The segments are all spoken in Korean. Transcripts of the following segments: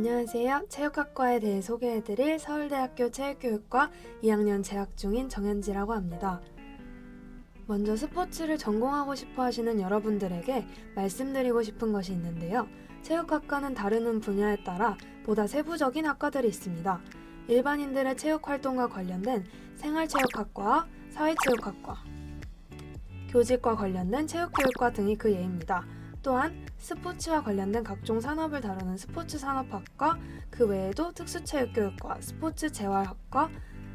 안녕하세요. 체육학과에 대해 소개해드릴 서울대학교 체육교육과 2학년 재학 중인 정현지라고 합니다. 먼저 스포츠를 전공하고 싶어 하시는 여러분들에게 말씀드리고 싶은 것이 있는데요. 체육학과는 다루는 분야에 따라 보다 세부적인 학과들이 있습니다. 일반인들의 체육활동과 관련된 생활체육학과와 사회체육학과, 교직과 관련된 체육교육과 등이 그 예입니다. 또한 스포츠와 관련된 각종 산업을 다루는 스포츠산업학과, 그 외에도 특수체육교육과, 스포츠재활학과,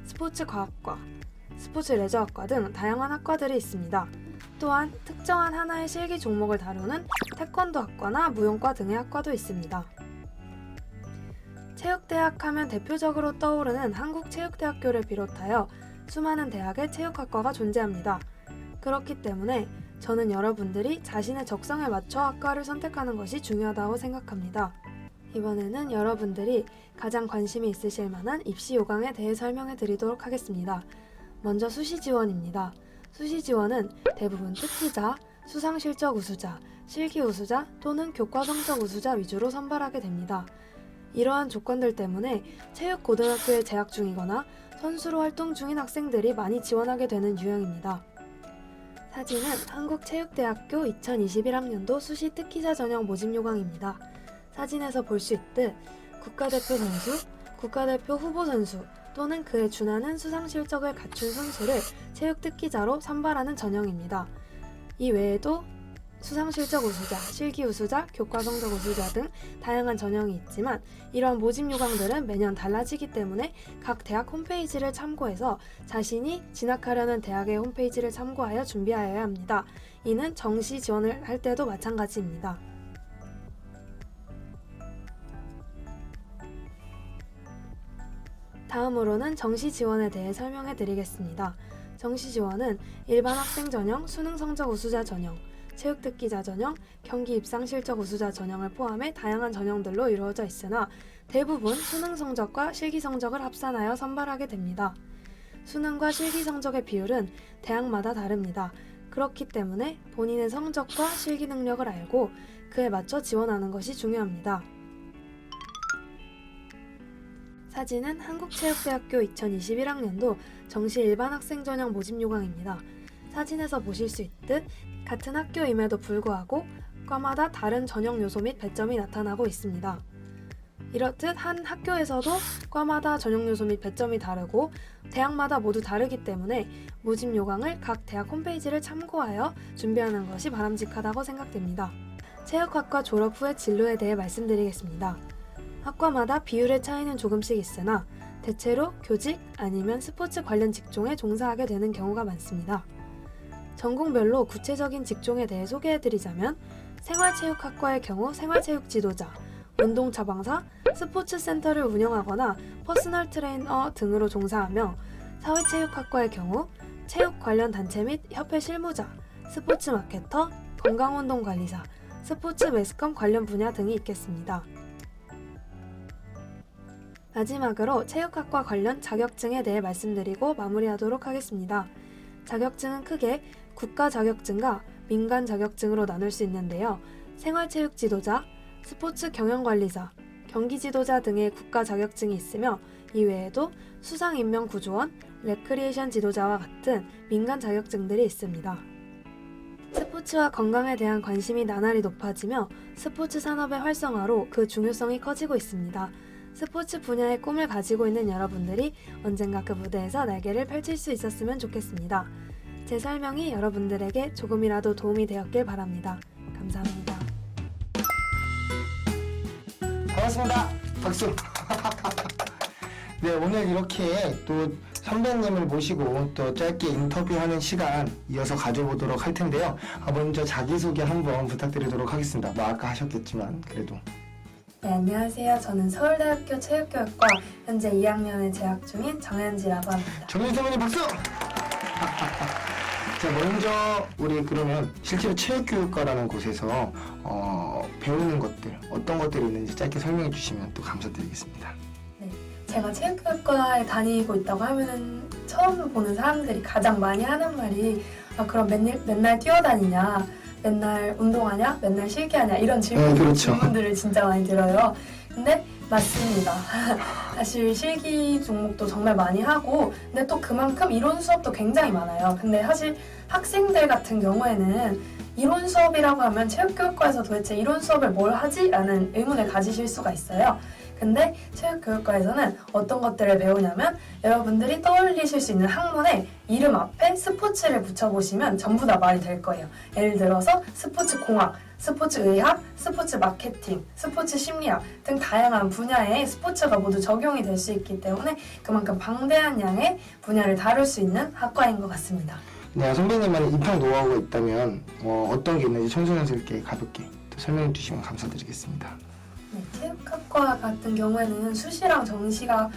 스포츠과학과, 스포츠레저학과 등 다양한 학과들이 있습니다. 또한 특정한 하나의 실기 종목을 다루는 태권도학과나 무용과 등의 학과도 있습니다. 체육대학 하면 대표적으로 떠오르는 한국체육대학교를 비롯하여 수많은 대학의 체육학과가 존재합니다. 그렇기 때문에 저는 여러분들이 자신의 적성에 맞춰 학과를 선택하는 것이 중요하다고 생각합니다. 이번에는 여러분들이 가장 관심이 있으실 만한 입시 요강에 대해 설명해 드리도록 하겠습니다. 먼저 수시 지원입니다. 수시 지원은 대부분 특기자, 수상실적 우수자, 실기 우수자 또는 교과 성적 우수자 위주로 선발하게 됩니다. 이러한 조건들 때문에 체육고등학교에 재학 중이거나 선수로 활동 중인 학생들이 많이 지원하게 되는 유형입니다. 사진은 한국체육대학교 2021학년도 수시 특기자 전형 모집 요강입니다. 사진에서 볼 수 있듯 국가대표 선수, 국가대표 후보 선수 또는 그에 준하는 수상 실적을 갖춘 선수를 체육 특기자로 선발하는 전형입니다. 이 외에도 수상 실적 우수자, 실기 우수자, 교과 성적 우수자 등 다양한 전형이 있지만 이러한 모집 요강들은 매년 달라지기 때문에 각 대학 홈페이지를 참고해서 자신이 진학하려는 대학의 홈페이지를 참고하여 준비하여야 합니다. 이는 정시 지원을 할 때도 마찬가지입니다. 다음으로는 정시 지원에 대해 설명해 드리겠습니다. 정시 지원은 일반 학생 전형, 수능 성적 우수자 전형, 체육특기자 전형, 경기 입상 실적 우수자 전형을 포함해 다양한 전형들로 이루어져 있으나 대부분 수능 성적과 실기 성적을 합산하여 선발하게 됩니다. 수능과 실기 성적의 비율은 대학마다 다릅니다. 그렇기 때문에 본인의 성적과 실기 능력을 알고 그에 맞춰 지원하는 것이 중요합니다. 사진은 한국체육대학교 2021학년도 정시 일반 학생 전형 모집 요강입니다. 사진에서 보실 수 있듯 같은 학교임에도 불구하고 과마다 다른 전형 요소 및 배점이 나타나고 있습니다. 이렇듯 한 학교에서도 과마다 전형 요소 및 배점이 다르고 대학마다 모두 다르기 때문에 모집 요강을 각 대학 홈페이지를 참고하여 준비하는 것이 바람직하다고 생각됩니다. 체육학과 졸업 후의 진로에 대해 말씀드리겠습니다. 학과마다 비율의 차이는 조금씩 있으나 대체로 교직 아니면 스포츠 관련 직종에 종사하게 되는 경우가 많습니다. 전공별로 구체적인 직종에 대해 소개해드리자면 생활체육학과의 경우 생활체육 지도자, 운동 처방사, 스포츠 센터를 운영하거나 퍼스널 트레이너 등으로 종사하며 사회체육학과의 경우 체육 관련 단체 및 협회 실무자, 스포츠 마케터, 건강운동 관리사, 스포츠 매스컴 관련 분야 등이 있겠습니다. 마지막으로 체육학과 관련 자격증에 대해 말씀드리고 마무리하도록 하겠습니다. 자격증은 크게 국가 자격증과 민간 자격증으로 나눌 수 있는데요. 생활체육 지도자, 스포츠 경영관리사, 경기 지도자 등의 국가 자격증이 있으며 이 외에도 수상인명구조원, 레크리에이션 지도자와 같은 민간 자격증들이 있습니다. 스포츠와 건강에 대한 관심이 나날이 높아지며 스포츠 산업의 활성화로 그 중요성이 커지고 있습니다. 스포츠 분야의 꿈을 가지고 있는 여러분들이 언젠가 그 무대에서 날개를 펼칠 수 있었으면 좋겠습니다. 제 설명이 여러분들에게 조금이라도 도움이 되었길 바랍니다. 감사합니다. 반갑습니다. 박수. 네, 오늘 이렇게 또 선배님을 모시고 또 짧게 인터뷰하는 시간 이어서 가져보도록 할 텐데요. 먼저 자기소개 한번 부탁드리도록 하겠습니다. 뭐 아까 하셨겠지만 그래도. 네, 안녕하세요. 저는 서울대학교 체육교육과 현재 2학년에 재학 중인 정현지라고 합니다. 정현지 선배님 박수! 자, 먼저 우리 그러면 실제로 체육교육과라는 곳에서 배우는 것들, 어떤 것들이 있는지 짧게 설명해 주시면 또 감사드리겠습니다. 네, 제가 체육교육과에 다니고 있다고 하면은 처음 보는 사람들이 가장 많이 하는 말이 그럼 맨날 뛰어다니냐? 맨날 운동하냐? 맨날 실기하냐? 이런 그렇죠. 질문들을 진짜 많이 들어요. 네, 맞습니다. 사실 실기 종목도 정말 많이 하고, 근데 또 그만큼 이론 수업도 굉장히 많아요. 근데 사실 학생들 같은 경우에는 이론 수업이라고 하면 체육교육과에서 도대체 이론 수업을 뭘 하지? 라는 의문을 가지실 수가 있어요. 근데 체육교육과에서는 어떤 것들을 배우냐면 여러분들이 떠올리실 수 있는 학문에 이름 앞에 스포츠를 붙여보시면 전부 다 말이 될 거예요. 예를 들어서 스포츠 공학, 스포츠 의학, 스포츠 마케팅, 스포츠 심리학 등 다양한 분야의 스포츠가 모두 적용이 될 수 있기 때문에 그만큼 방대한 양의 분야를 다룰 수 있는 학과인 것 같습니다. 네, 선배님만의 입학 노하우가 있다면 어떤 게 있는지 청소년들께 가볍게 또 설명해 주시면 감사드리겠습니다. 네, 체육학과 같은 경우에는 수시랑 정시가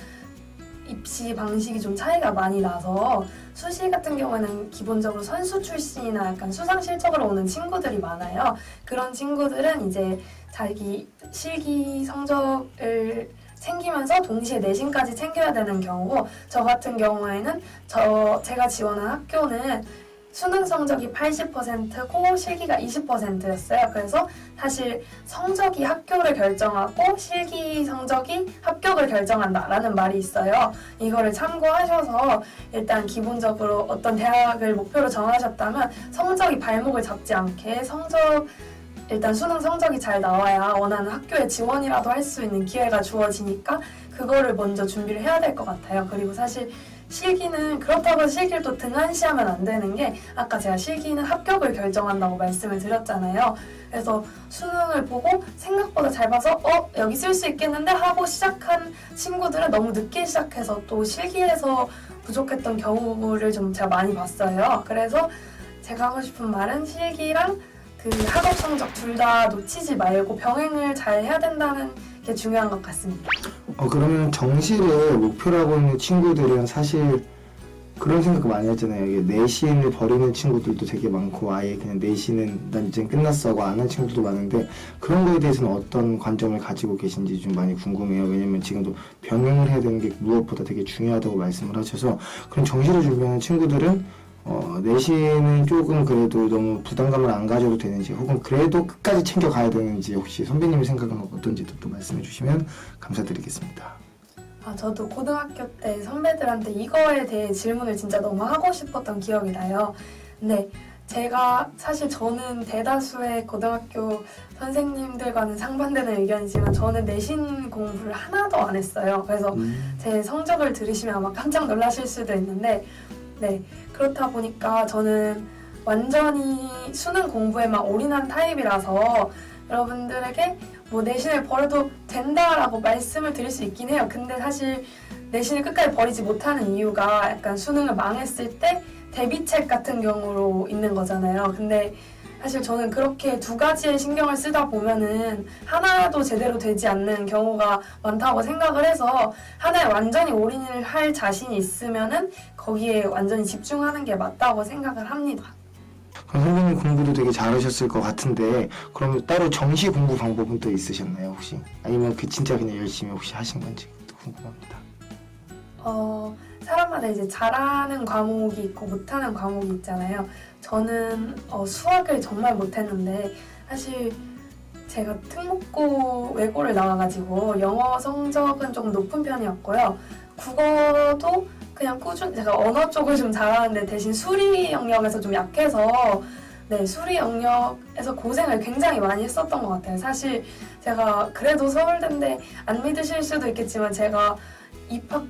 입시 방식이 좀 차이가 많이 나서 수시 같은 경우에는 기본적으로 선수 출신이나 약간 수상 실적으로 오는 친구들이 많아요. 그런 친구들은 이제 자기 실기 성적을 챙기면서 동시에 내신까지 챙겨야 되는 경우고, 저 같은 경우에는 제가 지원한 학교는 수능 성적이 80%고 실기가 20%였어요. 그래서 사실 성적이 학교를 결정하고 실기 성적이 합격을 결정한다라는 말이 있어요. 이거를 참고하셔서 일단 기본적으로 어떤 대학을 목표로 정하셨다면 성적이 발목을 잡지 않게 일단 수능 성적이 잘 나와야 원하는 학교에 지원이라도 할 수 있는 기회가 주어지니까 그거를 먼저 준비를 해야 될 것 같아요. 그리고 사실 실기는 그렇다고 해서 실기를 또 등한시하면 안 되는 게, 아까 제가 실기는 합격을 결정한다고 말씀을 드렸잖아요. 그래서 수능을 보고 생각보다 잘 봐서 여기 쓸 수 있겠는데 하고 시작한 친구들은 너무 늦게 시작해서 또 실기에서 부족했던 경우를 좀 제가 많이 봤어요. 그래서 제가 하고 싶은 말은 실기랑 그 학업 성적 둘 다 놓치지 말고 병행을 잘 해야 된다는 게 중요한 것 같습니다. 그러면 정시를 목표로 하고 있는 친구들은 사실 그런 생각 많이 하잖아요. 이게 내신을 버리는 친구들도 되게 많고, 아예 그냥 내신은 난 이제 끝났어 하고 안 한 친구들도 많은데, 그런 거에 대해서는 어떤 관점을 가지고 계신지 좀 많이 궁금해요. 왜냐면 지금도 병행을 해야 되는 게 무엇보다 되게 중요하다고 말씀을 하셔서, 그런 정시를 준비하는 친구들은 내신은 조금 그래도 너무 부담감을 안 가져도 되는지, 혹은 그래도 끝까지 챙겨가야 되는지, 혹시 선배님의 생각은 어떤지도 또 말씀해 주시면 감사드리겠습니다. 저도 고등학교 때 선배들한테 이거에 대해 질문을 진짜 너무 하고 싶었던 기억이 나요. 근데 저는 대다수의 고등학교 선생님들과는 상반되는 의견이지만 저는 내신 공부를 하나도 안 했어요. 그래서 제 성적을 들으시면 아마 깜짝 놀라실 수도 있는데, 네, 그렇다 보니까 저는 완전히 수능 공부에만 올인한 타입이라서 여러분들에게 뭐 내신을 버려도 된다라고 말씀을 드릴 수 있긴 해요. 근데 사실 내신을 끝까지 버리지 못하는 이유가 약간 수능을 망했을 때 대비책 같은 경우로 있는 거잖아요. 근데 사실 저는 그렇게 두 가지에 신경을 쓰다 보면은 하나도 제대로 되지 않는 경우가 많다고 생각을 해서 하나에 완전히 올인을 할 자신이 있으면은 거기에 완전히 집중하는 게 맞다고 생각을 합니다. 그럼 선배님 공부도 되게 잘하셨을 것 같은데, 그럼 따로 정시 공부 방법은 또 있으셨나요, 혹시? 아니면 진짜 그냥 열심히 혹시 하신 건지 궁금합니다. 사람마다 이제 잘하는 과목이 있고 못하는 과목이 있잖아요. 저는 수학을 정말 못했는데, 사실 제가 특목고 외고를 나와가지고 영어 성적은 조금 높은 편이었고요. 국어도 그냥 제가 언어 쪽을 좀 잘하는데 대신 수리 영역에서 좀 약해서, 네, 수리 영역에서 고생을 굉장히 많이 했었던 것 같아요. 사실 제가 그래도 서울대인데 안 믿으실 수도 있겠지만 제가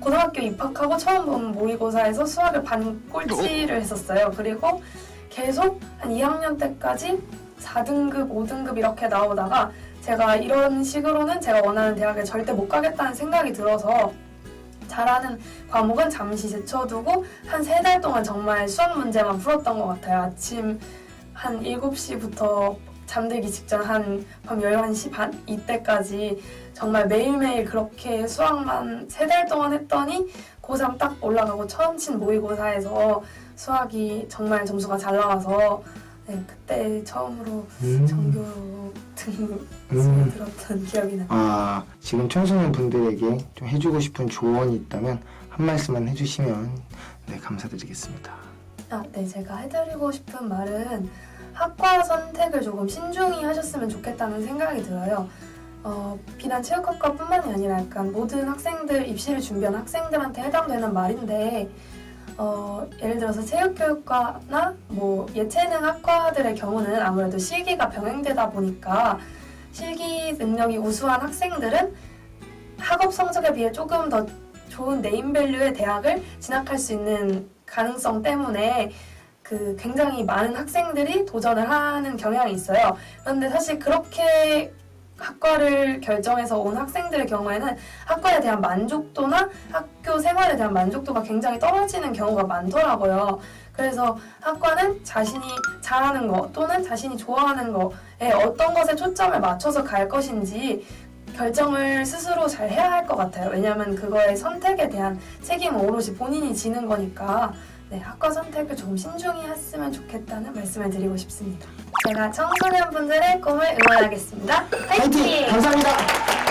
고등학교 입학하고 처음 본 모의고사에서 수학을 반 꼴찌를 했었어요. 그리고 계속 한 2학년 때까지 4등급, 5등급 이렇게 나오다가 제가 이런 식으로는 제가 원하는 대학에 절대 못 가겠다는 생각이 들어서 잘하는 과목은 잠시 제쳐두고 한 3달 동안 정말 수학 문제만 풀었던 것 같아요. 아침 한 7시부터 잠들기 직전 한 밤 11시 반? 이때까지 정말 매일매일 그렇게 수학만 3달 동안 했더니 고3 딱 올라가고 처음 친 모의고사에서 수학이 정말 점수가 잘 나와서, 네, 그때 처음으로 전교 등급을 들었던 기억이 납니다. 지금 청소년 분들에게 좀 해주고 싶은 조언이 있다면 한 말씀만 해주시면 감사드리겠습니다. 네, 제가 해드리고 싶은 말은 학과 선택을 조금 신중히 하셨으면 좋겠다는 생각이 들어요. 비단 체육학과뿐만이 아니라 약간 모든 학생들, 입시를 준비하는 학생들한테 해당되는 말인데 예를 들어서 체육교육과나 뭐 예체능 학과들의 경우는 아무래도 실기가 병행되다 보니까 실기 능력이 우수한 학생들은 학업 성적에 비해 조금 더 좋은 네임밸류의 대학을 진학할 수 있는 가능성 때문에 굉장히 많은 학생들이 도전을 하는 경향이 있어요. 그런데 사실 그렇게 학과를 결정해서 온 학생들의 경우에는 학과에 대한 만족도나 학교 생활에 대한 만족도가 굉장히 떨어지는 경우가 많더라고요. 그래서 학과는 자신이 잘하는 거 또는 자신이 좋아하는 거에 어떤 것에 초점을 맞춰서 갈 것인지 결정을 스스로 잘 해야 할 것 같아요. 왜냐하면 그거의 선택에 대한 책임은 오롯이 본인이 지는 거니까 학과 선택을 조금 신중히 했으면 좋겠다는 말씀을 드리고 싶습니다. 제가 청소년분들의 꿈을 응원하겠습니다. 화이팅! 화이팅! 감사합니다.